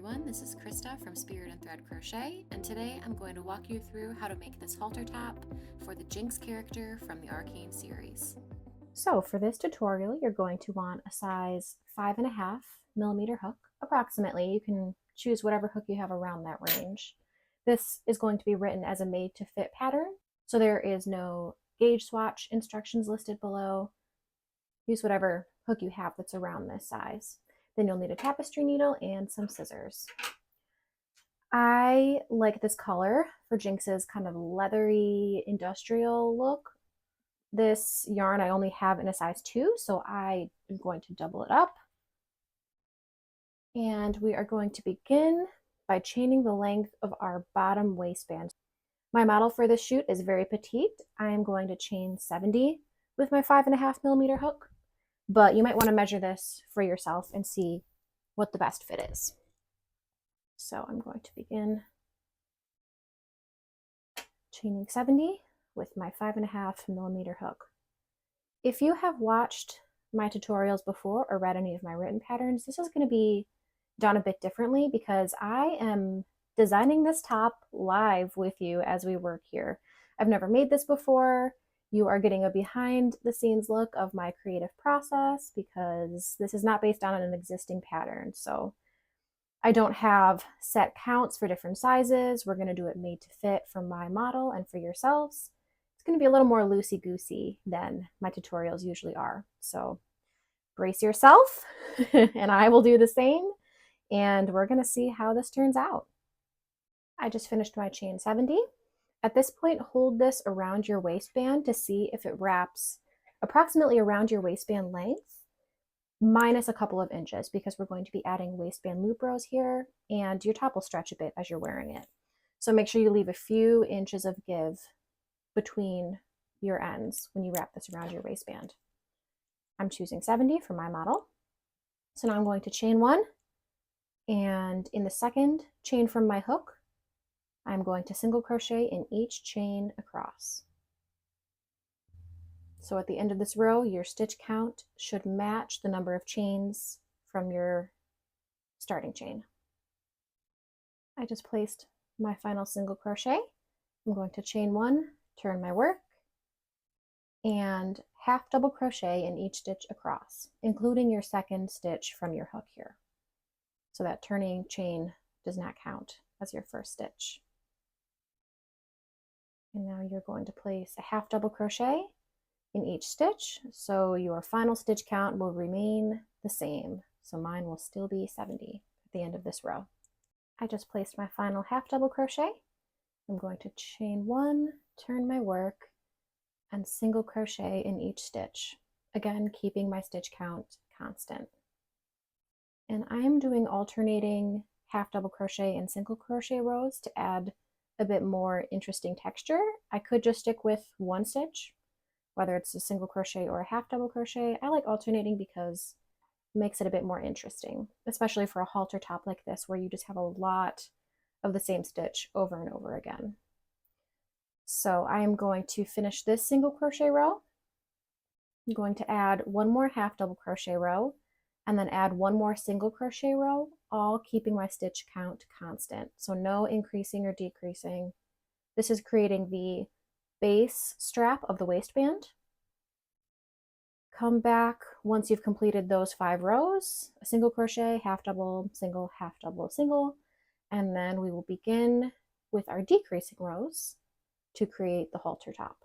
everyone, this is Krista from Spirit and Thread Crochet, and today I'm going to walk you through how to make this halter top for the Jinx character from the Arcane series. So for this tutorial, you're going to want a size 5.5mm hook, approximately. You can choose whatever hook you have around that range. This is going to be written as a made to fit pattern, so there is no gauge swatch instructions listed below. Use whatever hook you have that's around this size. Then you'll need a tapestry needle and some scissors. I like this color for Jinx's kind of leathery industrial look. This yarn I only have in a size 2, so I am going to double it up. And we are going to begin by chaining the length of our bottom waistband. My model for this shoot is very petite. I am going to chain 70 with my 5.5mm hook, but you might want to measure this for yourself and see what the best fit is. So I'm going to begin chaining 70 with my 5.5mm hook. If you have watched my tutorials before or read any of my written patterns, this is going to be done a bit differently because I am designing this top live with you as we work here. I've never made this before. You are getting a behind the scenes look of my creative process because this is not based on an existing pattern. So I don't have set counts for different sizes. We're going to do it made to fit for my model and for yourselves. It's going to be a little more loosey-goosey than my tutorials usually are. So brace yourself and I will do the same. And we're going to see how this turns out. I just finished my chain 70. At this point, hold this around your waistband to see if it wraps approximately around your waistband length, minus a couple of inches, because we're going to be adding waistband loop rows here, and your top will stretch a bit as you're wearing it. So make sure you leave a few inches of give between your ends when you wrap this around your waistband. I'm choosing 70 for my model. So now I'm going to chain 1, and in the second chain from my hook, I'm going to single crochet in each chain across. So at the end of this row, your stitch count should match the number of chains from your starting chain. I just placed my final single crochet. I'm going to chain 1, turn my work, and half double crochet in each stitch across, including your second stitch from your hook here. So that turning chain does not count as your first stitch. And now you're going to place a half double crochet in each stitch, so your final stitch count will remain the same. So mine will still be 70 at the end of this row. I just placed my final half double crochet. I'm going to chain 1, turn my work, and single crochet in each stitch, again keeping my stitch count constant. And I am doing alternating half double crochet and single crochet rows to add a bit more interesting texture. I could just stick with one stitch, whether it's a single crochet or a half double crochet. I like alternating because it makes it a bit more interesting, especially for a halter top like this where you just have a lot of the same stitch over and over again. So I am going to finish this single crochet row. I'm going to add one more half double crochet row and then add one more single crochet row, all keeping my stitch count constant. So no increasing or decreasing. This is creating the base strap of the waistband. Come back once you've completed those 5 rows, a single crochet, half double, single, half double, single, and then we will begin with our decreasing rows to create the halter top.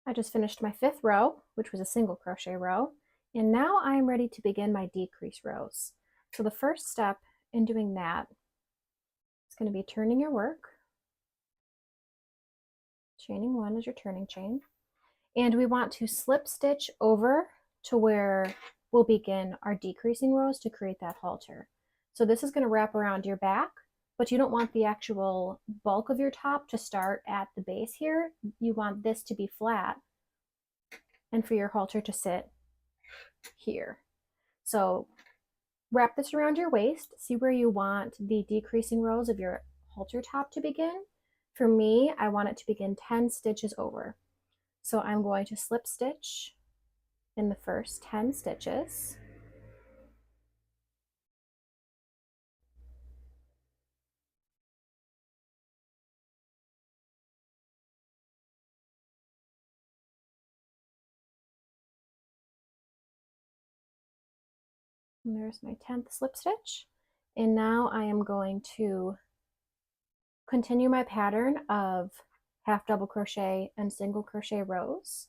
I just finished my 5th row, which was a single crochet row, and now I am ready to begin my decrease rows. So the first step in doing that is going to be turning your work. Chaining 1 is your turning chain. And we want to slip stitch over to where we'll begin our decreasing rows to create that halter. So this is going to wrap around your back, but you don't want the actual bulk of your top to start at the base here. You want this to be flat and for your halter to sit here. So wrap this around your waist, see where you want the decreasing rows of your halter top to begin. For me, I want it to begin 10 stitches over. So I'm going to slip stitch in the first 10 stitches. And there's my 10th slip stitch. And now I am going to continue my pattern of half double crochet and single crochet rows.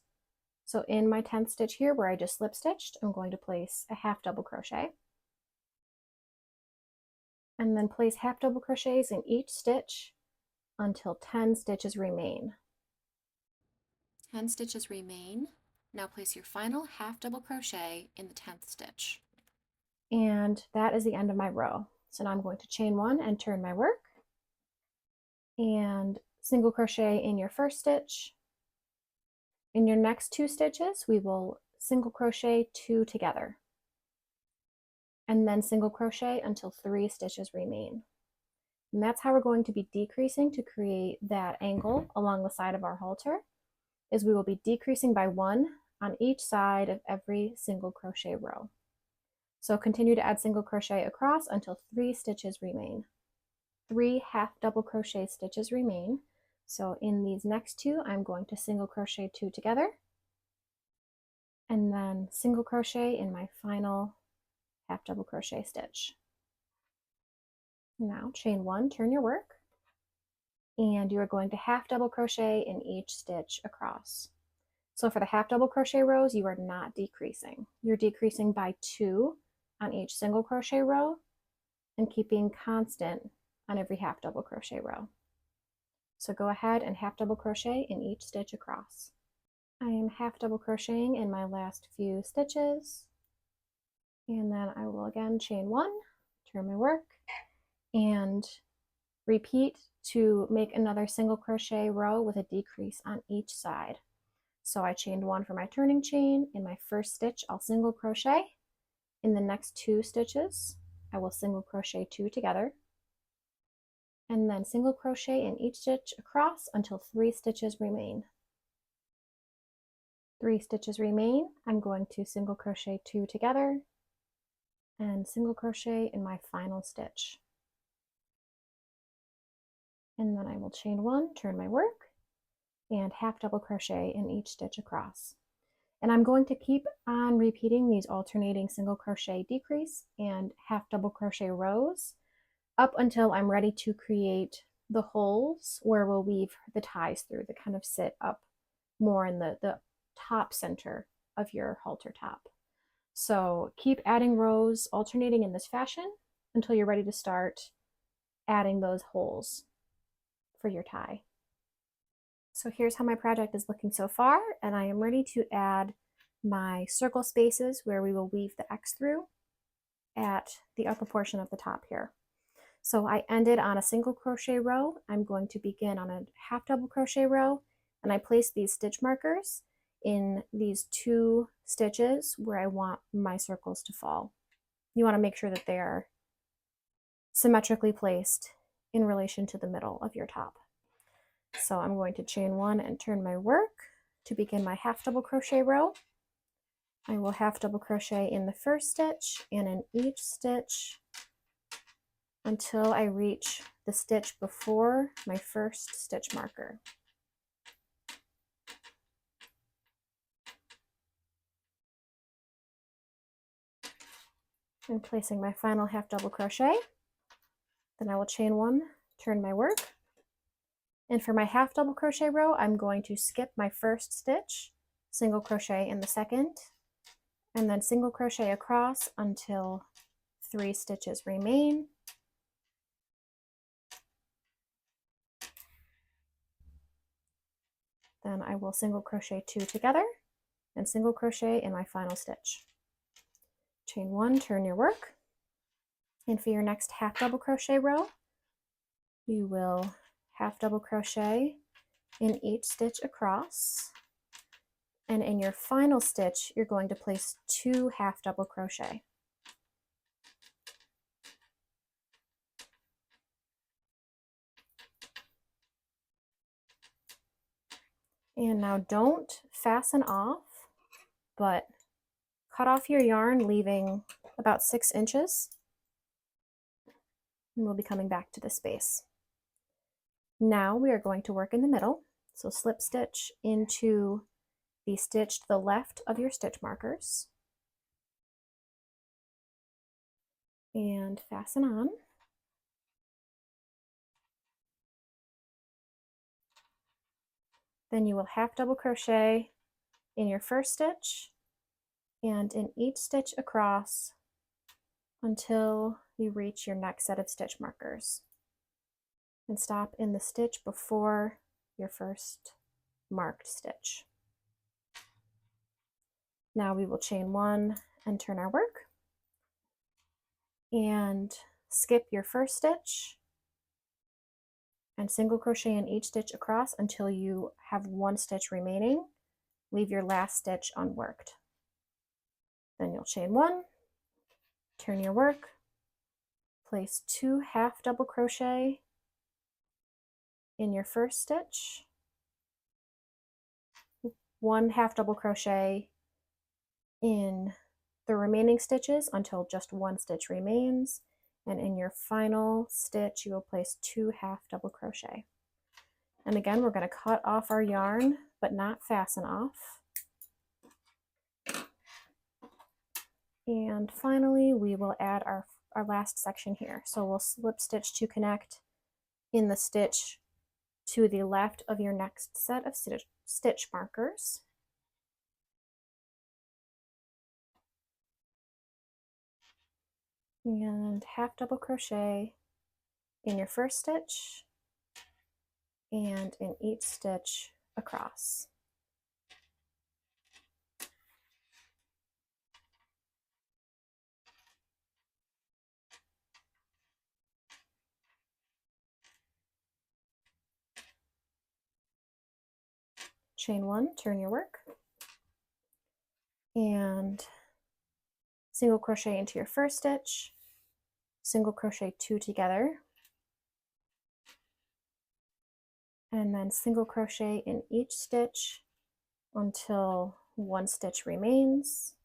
So in my 10th stitch here where I just slip stitched, I'm going to place a half double crochet and then place half double crochets in each stitch until 10 stitches remain. 10 stitches remain. Now place your final half double crochet in the 10th stitch. And that is the end of my row. So now I'm going to chain one and turn my work and single crochet in your first stitch. In your next 2 stitches, we will single crochet 2 together and then single crochet until 3 stitches remain. And that's how we're going to be decreasing to create that angle along the side of our halter, is we will be decreasing by 1 on each side of every single crochet row. So continue to add single crochet across until 3 stitches remain. 3 half double crochet stitches remain. So in these next 2, I'm going to single crochet 2 together and then single crochet in my final half double crochet stitch. Now chain 1, turn your work, and you are going to half double crochet in each stitch across. So for the half double crochet rows, you are not decreasing. You're decreasing by 2 on each single crochet row and keeping constant on every half double crochet row. So go ahead and half double crochet in each stitch across. I am half double crocheting in my last few stitches, and then I will again chain 1, turn my work, and repeat to make another single crochet row with a decrease on each side. So I chained 1 for my turning chain. In my first stitch, I'll single crochet. In the next 2 stitches, I will single crochet 2 together, and then single crochet in each stitch across until 3 stitches remain. 3 stitches remain. I'm going to single crochet 2 together and single crochet in my final stitch. And then I will chain 1, turn my work, and half double crochet in each stitch across. And I'm going to keep on repeating these alternating single crochet decrease and half double crochet rows up until I'm ready to create the holes where we'll weave the ties through that kind of sit up more in the top center of your halter top. So keep adding rows alternating in this fashion until you're ready to start adding those holes for your tie. So here's how my project is looking so far, and I am ready to add my circle spaces where we will weave the X through at the upper portion of the top here. So I ended on a single crochet row. I'm going to begin on a half double crochet row, and I place these stitch markers in these 2 stitches where I want my circles to fall. You want to make sure that they are symmetrically placed in relation to the middle of your top. So I'm going to chain 1 and turn my work to begin my half double crochet row. I will half double crochet in the first stitch and in each stitch until I reach the stitch before my first stitch marker. And placing my final half double crochet, then I will chain 1, turn my work, and for my half double crochet row, I'm going to skip my first stitch, single crochet in the second, and then single crochet across until 3 stitches remain. Then I will single crochet 2 together and single crochet in my final stitch. Chain 1, turn your work, and for your next half double crochet row, you will half double crochet in each stitch across, and in your final stitch you're going to place 2 half double crochet. And now don't fasten off, but cut off your yarn, leaving about 6 inches, and we'll be coming back to this space. Now we are going to work in the middle, so slip stitch into the stitch to the left of your stitch markers, and fasten on. Then you will half double crochet in your first stitch and in each stitch across until you reach your next set of stitch markers, and stop in the stitch before your first marked stitch. Now we will chain 1 and turn our work and skip your first stitch and single crochet in each stitch across until you have 1 stitch remaining. Leave your last stitch unworked. Then you'll chain 1, turn your work, place 2 half double crochet in your first stitch, 1 half double crochet in the remaining stitches until just 1 stitch remains, and in your final stitch you will place 2 half double crochet. And again, we're going to cut off our yarn but not fasten off. And finally we will add our last section here. So we'll slip stitch to connect in the stitch to the left of your next set of stitch markers. And half double crochet in your first stitch and in each stitch across. Chain 1, turn your work, and single crochet into your first stitch, single crochet 2 together, and then single crochet in each stitch until 1 stitch remains.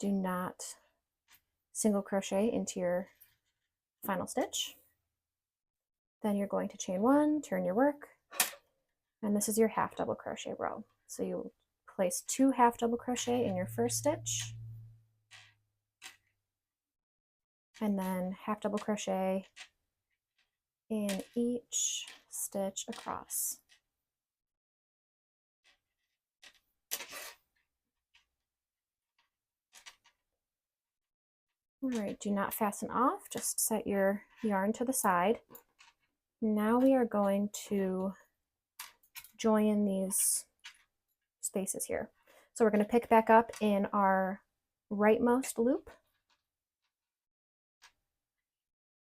Do not single crochet into your final stitch. Then you're going to chain 1, turn your work, and this is your half double crochet row. So you place 2 half double crochet in your first stitch, and then half double crochet in each stitch across. All right, do not fasten off, just set your yarn to the side. Now we are going to join these spaces here. So we're going to pick back up in our rightmost loop,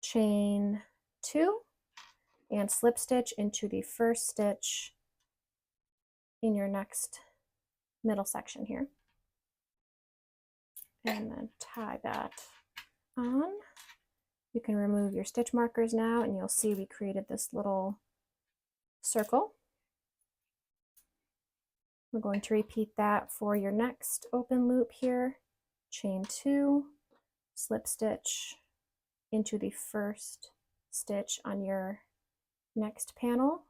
chain 2, and slip stitch into the first stitch in your next middle section here, and then tie that on. You can remove your stitch markers now, and you'll see we created this little circle. We're going to repeat that for your next open loop here. Chain 2, slip stitch into the first stitch on your next panel,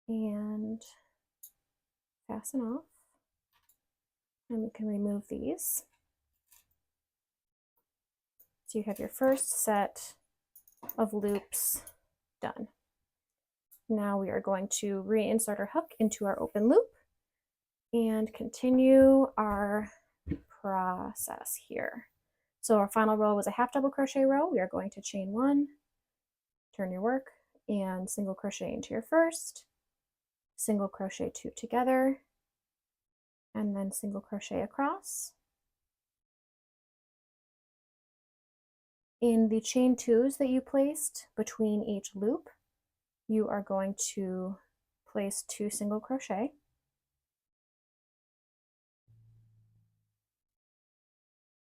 and fasten off. And we can remove these. So you have your first set of loops done. Now we are going to reinsert our hook into our open loop and continue our process here. So our final row was a half double crochet row. We are going to chain 1, turn your work, and single crochet into your first, single crochet 2 together, and then single crochet across. In the chain 2s that you placed between each loop, you are going to place 2 single crochet,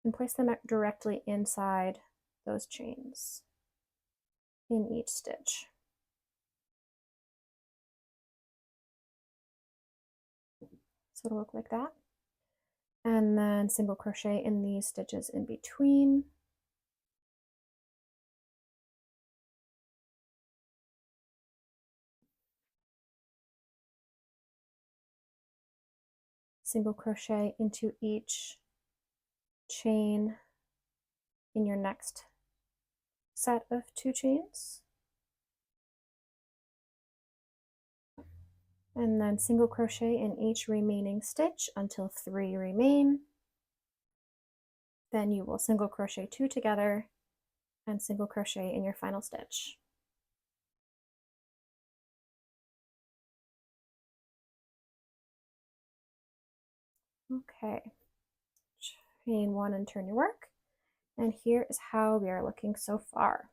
and place them directly inside those chains in each stitch. So it'll look like that. And then single crochet in these stitches in between. Single crochet into each chain in your next set of 2 chains, and then single crochet in each remaining stitch until 3 remain. Then you will single crochet 2 together and single crochet in your final stitch. Okay, chain 1 and turn your work. And here is how we are looking so far.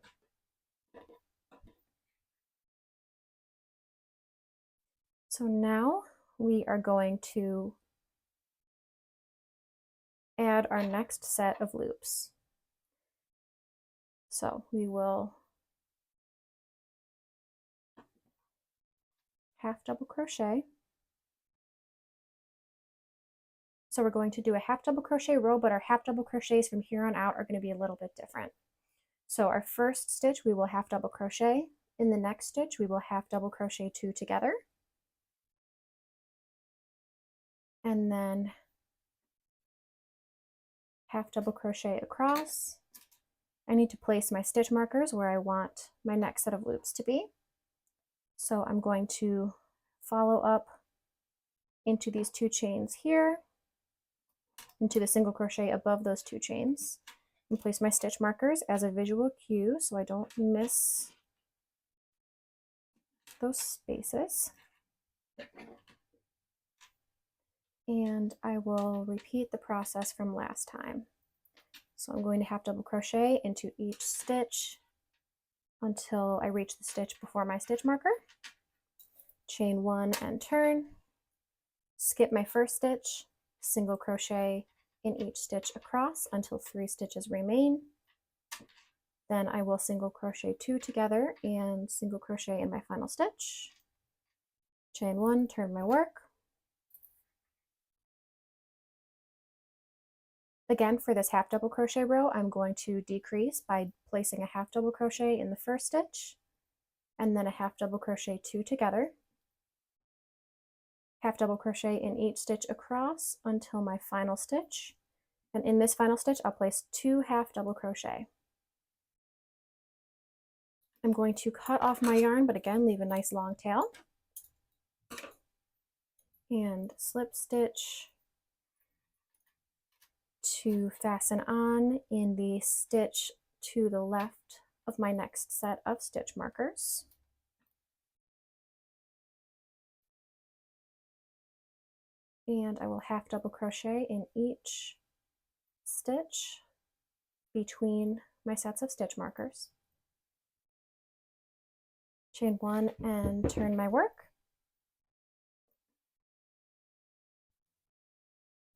So now we are going to add our next set of loops. So we will half double crochet. So we're going to do a half double crochet row, but our half double crochets from here on out are going to be a little bit different. So our first stitch we will half double crochet. In the next stitch we will half double crochet 2 together. And then half double crochet across. I need to place my stitch markers where I want my next set of loops to be. So I'm going to follow up into these 2 chains here, into the single crochet above those 2 chains, and place my stitch markers as a visual cue so I don't miss those spaces. And I will repeat the process from last time. So I'm going to half double crochet into each stitch until I reach the stitch before my stitch marker. Chain 1 and turn. Skip my first stitch, single crochet in each stitch across until 3 stitches remain. Then I will single crochet 2 together and single crochet in my final stitch. Chain 1, turn my work. Again, for this half double crochet row, I'm going to decrease by placing a half double crochet in the first stitch and then a half double crochet 2 together. Half double crochet in each stitch across until my final stitch. And in this final stitch, I'll place 2 half double crochet. I'm going to cut off my yarn, but again, leave a nice long tail. And slip stitch to fasten on in the stitch to the left of my next set of stitch markers. And I will half double crochet in each stitch between my sets of stitch markers. Chain 1 and turn my work.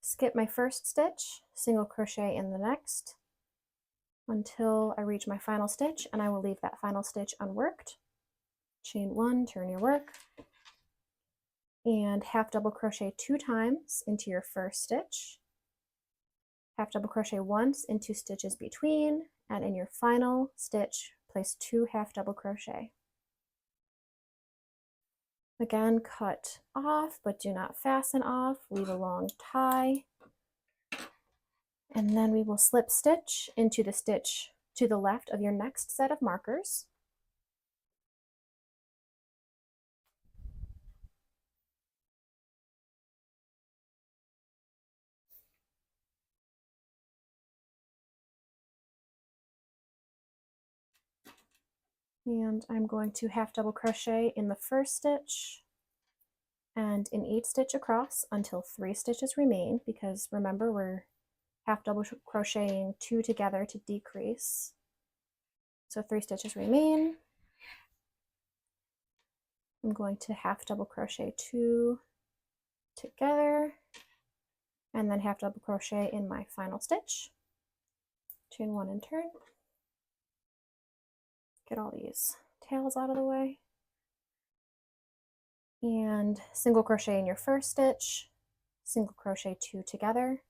Skip my first stitch, single crochet in the next until I reach my final stitch, and I will leave that final stitch unworked. Chain 1, turn your work, and half double crochet 2 times into your first stitch. Half double crochet once into stitches between, and in your final stitch, place 2 half double crochet. Again, cut off, but do not fasten off. Leave a long tie. And then we will slip stitch into the stitch to the left of your next set of markers. And I'm going to half double crochet in the first stitch and in each stitch across until 3 stitches remain, because remember we're half double crocheting 2 together to decrease. So 3 stitches remain. I'm going to half double crochet 2 together and then half double crochet in my final stitch. Chain 1 and turn. Get all these tails out of the way. And single crochet in your first stitch, single crochet 2 together,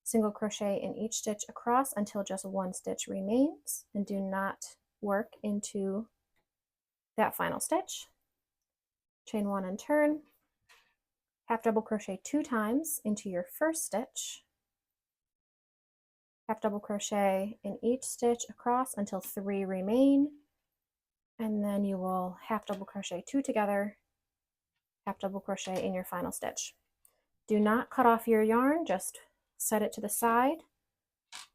single crochet in each stitch across until just 1 stitch remains, and do not work into that final stitch. Chain 1 and turn. Half double crochet 2 times into your first stitch, half double crochet in each stitch across until 3 remain, and then you will half double crochet 2 together, half double crochet in your final stitch. Do not cut off your yarn, just set it to the side.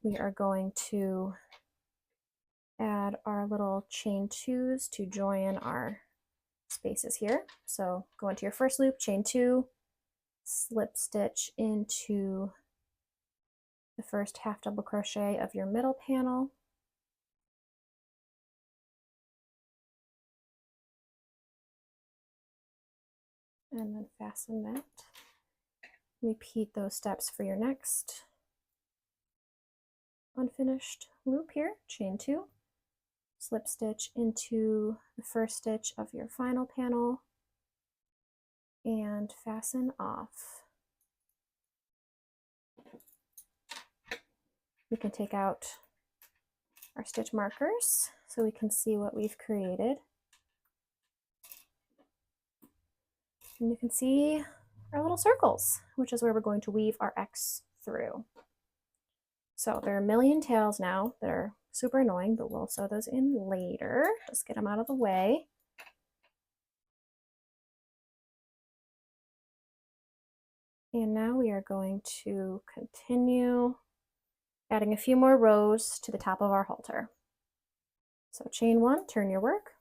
We are going to add our little chain 2s to join our spaces here. So go into your first loop, chain 2, slip stitch into the first half double crochet of your middle panel, and then fasten that. Repeat those steps for your next unfinished loop here. Chain 2, slip stitch into the first stitch of your final panel, and fasten off. We can take out our stitch markers so we can see what we've created. And you can see our little circles, which is where we're going to weave our X through. So there are a million tails now that are super annoying, but we'll sew those in later. Just get them out of the way. And now we are going to continue adding a few more rows to the top of our halter. So chain 1, turn your work,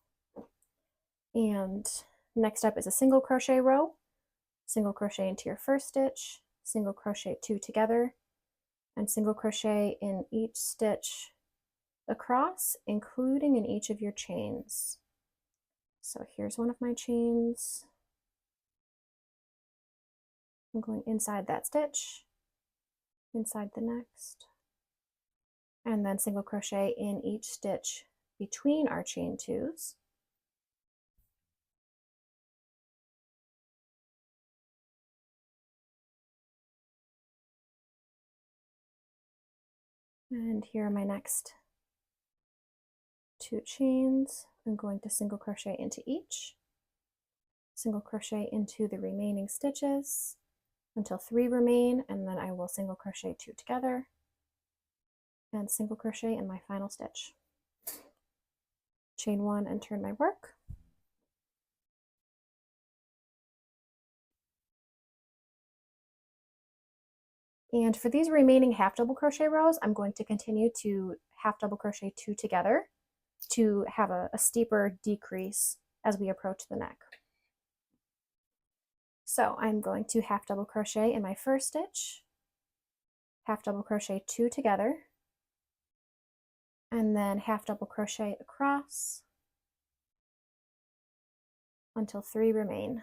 and next up is a single crochet row. Single crochet into your first stitch, single crochet 2 together, and single crochet in each stitch across, including in each of your chains. So here's one of my chains. I'm going inside that stitch, inside the next, and then single crochet in each stitch between our chain 2s. And here are my next 2 chains. I'm going to single crochet into each, single crochet into the remaining stitches until 3 remain, and then I will single crochet 2 together and single crochet in my final stitch. Chain 1 and turn my work. And for these remaining half double crochet rows, I'm going to continue to half double crochet 2 together to have a steeper decrease as we approach the neck. So I'm going to half double crochet in my first stitch, half double crochet 2 together, and then half double crochet across until 3 remain.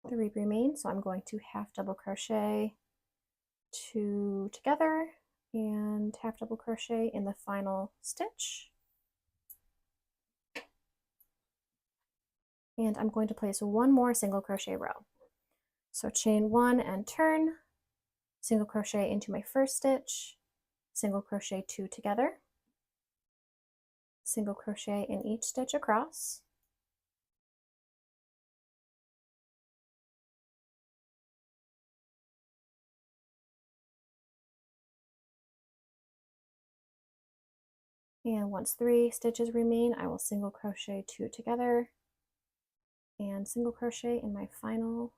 Three remain, so I'm going to half double crochet 2 together and half double crochet in the final stitch. And I'm going to place one more single crochet row. So chain 1 and turn, single crochet into my first stitch, single crochet 2 together, single crochet in each stitch across, and once 3 stitches remain, I will single crochet 2 together and single crochet in my final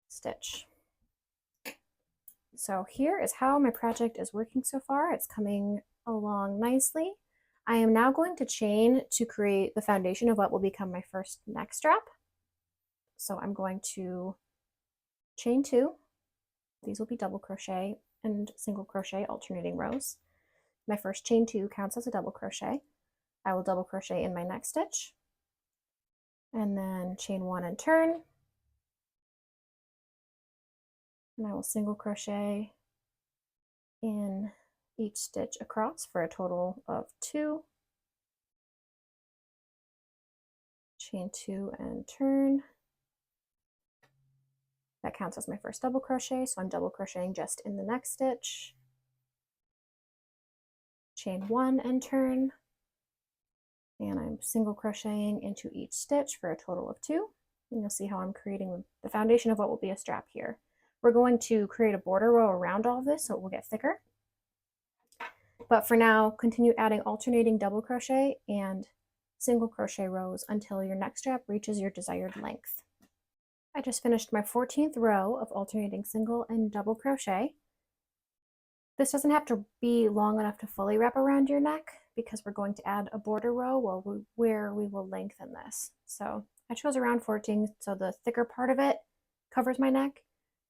stitch. So here is how my project is working so far. It's coming along nicely. I am now going to chain to create the foundation of what will become my first neck strap. So I'm going to chain 2. These will be double crochet and single crochet alternating rows. My first chain 2 counts as a double crochet. I will double crochet in my next stitch, and then chain 1 and turn, and I will single crochet in each stitch across for a total of 2. chain 2 and turn. That counts as my first double crochet, so I'm double crocheting just in the next stitch. Chain 1 and turn, and I'm single crocheting into each stitch for a total of 2. And you'll see how I'm creating the foundation of what will be a strap here. We're going to create a border row around all of this so it will get thicker. But for now, continue adding alternating double crochet and single crochet rows until your neck strap reaches your desired length. I just finished my 14th row of alternating single and double crochet. This doesn't have to be long enough to fully wrap around your neck because we're going to add a border row where we will lengthen this. So I chose around 14, so the thicker part of it covers my neck.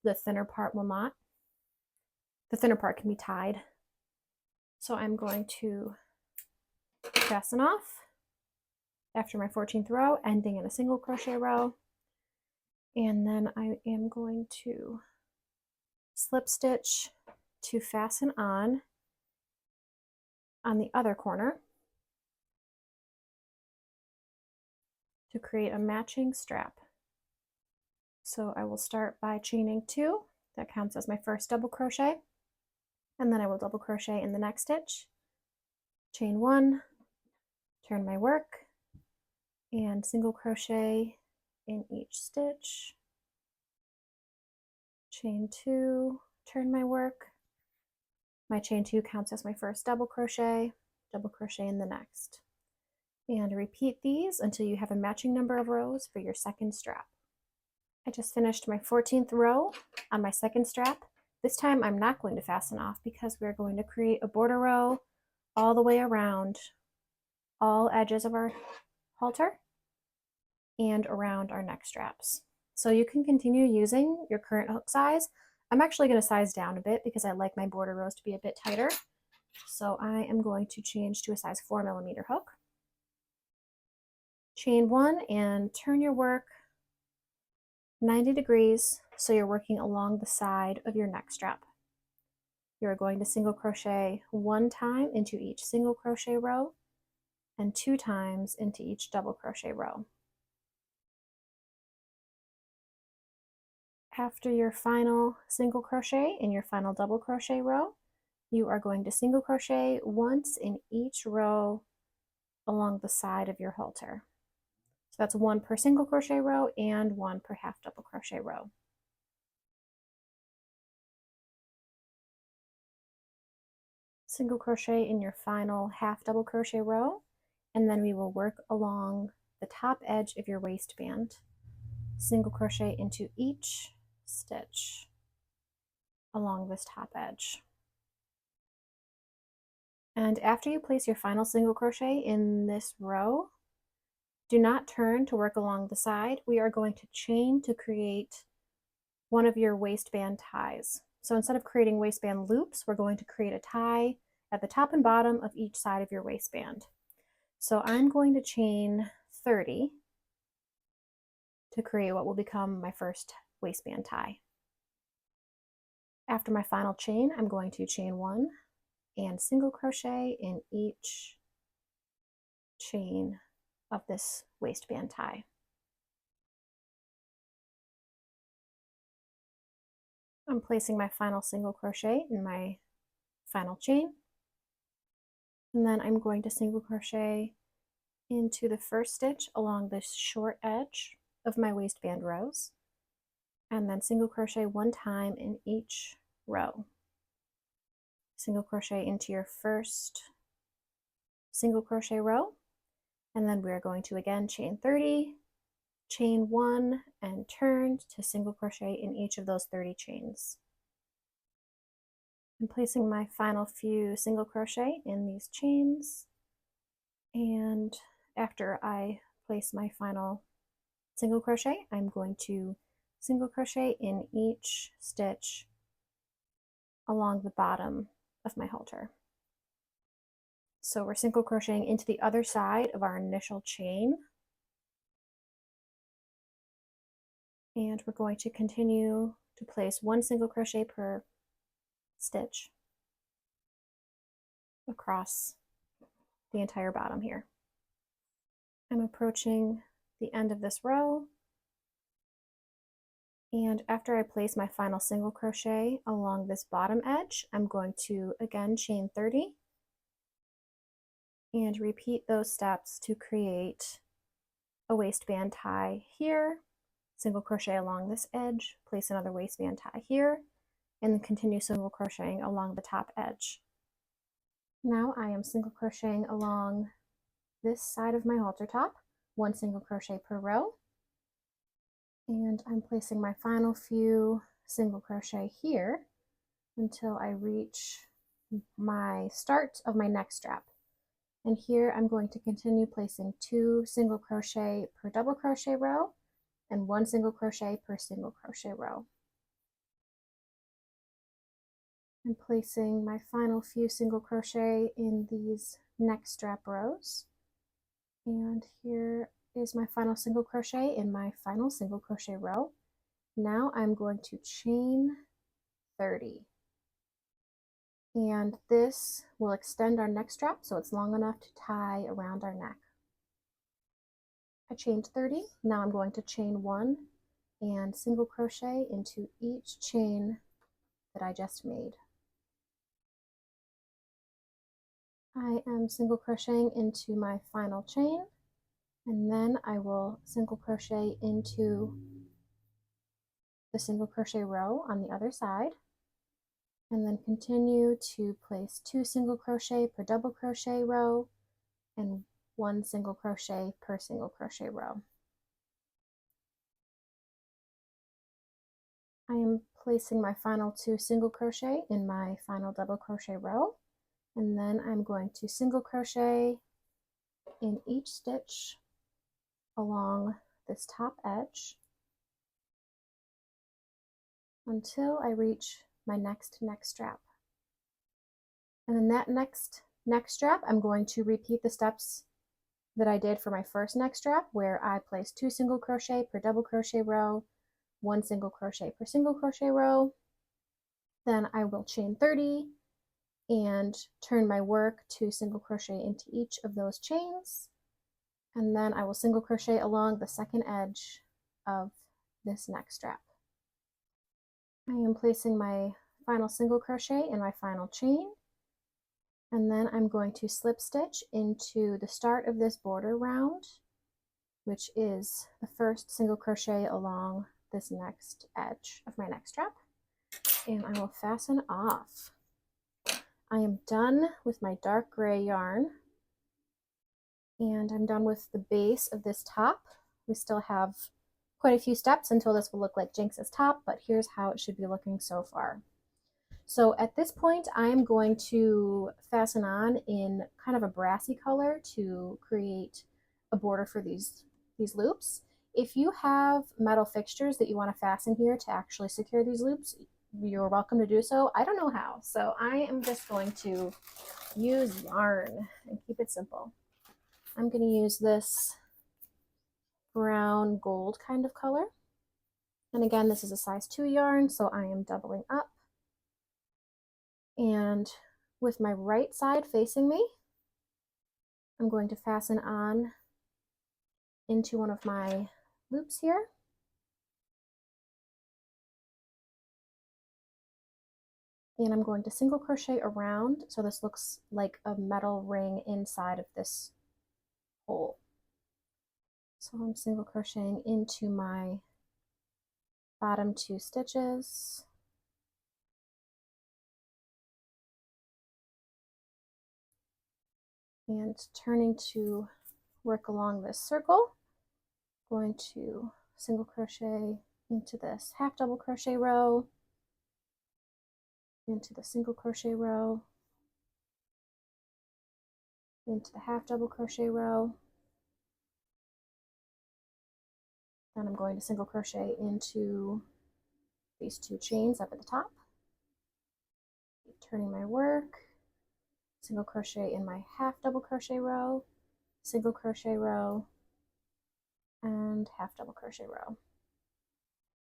The thinner part will not. The thinner part can be tied. So I'm going to fasten off after my 14th row, ending in a single crochet row. And then I am going to slip stitch to fasten on the other corner to create a matching strap. So I will start by chaining 2. That counts as my first double crochet. And then I will double crochet in the next stitch, chain 1, turn my work, and single crochet in each stitch, chain 2, turn my work. My chain 2 counts as my first double crochet in the next. And repeat these until you have a matching number of rows for your second strap. I just finished my 14th row on my second strap. This time I'm not going to fasten off because we're going to create a border row all the way around all edges of our halter and around our neck straps. So you can continue using your current hook size. I'm actually going to size down a bit because I like my border rows to be a bit tighter. So I am going to change to a size 4mm hook. Chain 1 and turn your work 90 degrees so you're working along the side of your neck strap. You're going to single crochet 1 time into each single crochet row and 2 times into each double crochet row. After your final single crochet in your final double crochet row, you are going to single crochet once in each row along the side of your halter. So that's 1 per single crochet row and 1 per half double crochet row. Single crochet in your final half double crochet row, and then we will work along the top edge of your waistband. Single crochet into each stitch along this top edge. And after you place your final single crochet in this row, do not turn to work along the side. We are going to chain to create one of your waistband ties. So instead of creating waistband loops, we're going to create a tie at the top and bottom of each side of your waistband. So I'm going to chain 30 to create what will become my first waistband tie. After my final chain, I'm going to chain 1 and single crochet in each chain of this waistband tie. I'm placing my final single crochet in my final chain, and then I'm going to single crochet into the first stitch along this short edge of my waistband rows, and then single crochet 1 time in each row. Single crochet into your first single crochet row, and then we're going to again chain 30, chain 1, and turn to single crochet in each of those 30 chains. I'm placing my final few single crochet in these chains, and after I place my final single crochet, I'm going to single crochet in each stitch along the bottom of my halter. So we're single crocheting into the other side of our initial chain, and we're going to continue to place 1 single crochet per stitch across the entire bottom here. I'm approaching the end of this row. And after I place my final single crochet along this bottom edge, I'm going to again chain 30 and repeat those steps to create a waistband tie here, single crochet along this edge, place another waistband tie here, and then continue single crocheting along the top edge. Now I am single crocheting along this side of my halter top, one single crochet per row, and I'm placing my final few single crochet here until I reach my start of my neck strap. And here I'm going to continue placing 2 single crochet per double crochet row and 1 single crochet per single crochet row. I'm placing my final few single crochet in these neck strap rows. And here is my final single crochet in my final single crochet row. Now I'm going to chain 30. And this will extend our neck strap so it's long enough to tie around our neck. I chained 30. Now I'm going to chain 1 and single crochet into each chain that I just made. I am single crocheting into my final chain, and then I will single crochet into the single crochet row on the other side, and then continue to place 2 single crochet per double crochet row and 1 single crochet per single crochet row. I am placing my final 2 single crochet in my final double crochet row, and then I'm going to single crochet in each stitch along this top edge until I reach my next neck strap. And in that next neck strap, I'm going to repeat the steps that I did for my first neck strap, where I placed 2 single crochet per double crochet row, 1 single crochet per single crochet row. Then I will chain 30 and turn my work to single crochet into each of those chains. And then I will single crochet along the second edge of this neck strap. I am placing my final single crochet in my final chain, and then I'm going to slip stitch into the start of this border round, which is the first single crochet along this next edge of my neck strap, and I will fasten off. I am done with my dark gray yarn, and I'm done with the base of this top. We still have quite a few steps until this will look like Jinx's top, but here's how it should be looking so far. So at this point, I'm going to fasten on in kind of a brassy color to create a border for these loops. If you have metal fixtures that you want to fasten here to actually secure these loops, you're welcome to do so. I don't know how, so I am just going to use yarn and keep it simple. I'm going to use this brown gold kind of color. And again, this is a size 2 yarn, so I am doubling up. And with my right side facing me, I'm going to fasten on into one of my loops here. And I'm going to single crochet around so this looks like a metal ring inside of this hole. So I'm single crocheting into my bottom 2 stitches. And turning to work along this circle, going to single crochet into this half double crochet row, into the single crochet row, into the half double crochet row. Then I'm going to single crochet into these 2 chains up at the top. Keep turning my work, single crochet in my half double crochet row, single crochet row, and half double crochet row.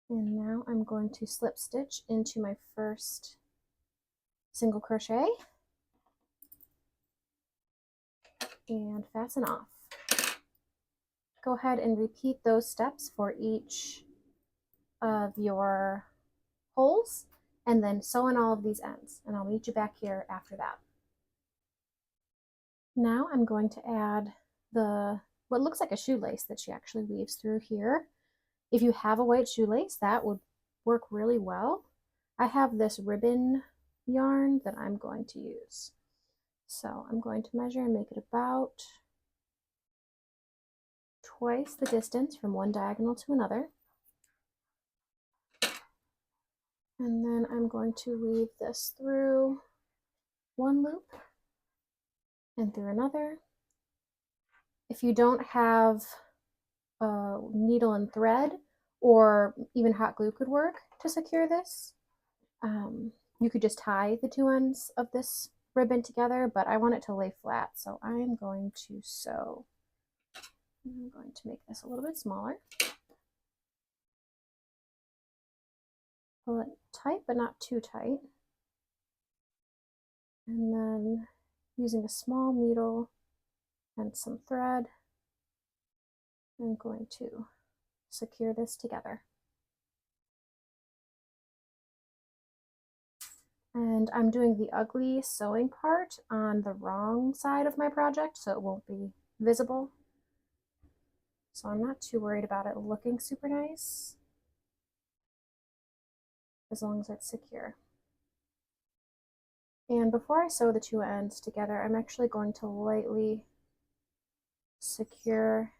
And now I'm going to slip stitch into my first single crochet and fasten off. go ahead and repeat those steps for each of your holes and then sew in all of these ends. And I'll meet you back here after that. Now I'm going to add what looks like a shoelace that she actually weaves through here. If you have a white shoelace, that would work really well. I have this ribbon yarn that I'm going to use. So I'm going to measure and make it about twice the distance from one diagonal to another. And then I'm going to weave this through one loop and through another. If you don't have a needle and thread, or even hot glue could work to secure this, you could just tie the two ends of this ribbon together, but I want it to lay flat, so I'm going to sew. I'm going to make this a little bit smaller. Pull it tight, but not too tight. And then using a small needle and some thread, I'm going to secure this together. And I'm doing the ugly sewing part on the wrong side of my project, so it won't be visible. So I'm not too worried about it looking super nice, as long as it's secure. And before I sew the two ends together, I'm actually going to lightly secure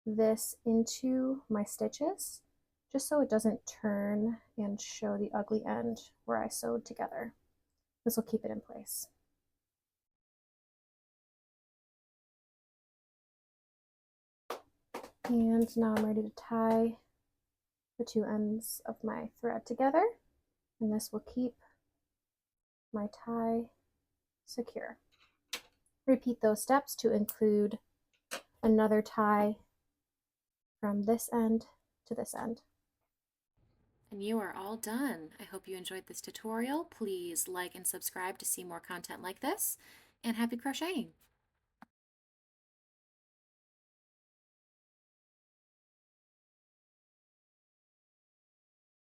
this into my stitches, just so it doesn't turn and show the ugly end where I sewed together. This will keep it in place. And now I'm ready to tie the two ends of my thread together, and this will keep my tie secure. Repeat those steps to include another tie from this end to this end. And you are all done. I hope you enjoyed this tutorial. Please like and subscribe to see more content like this, and happy crocheting!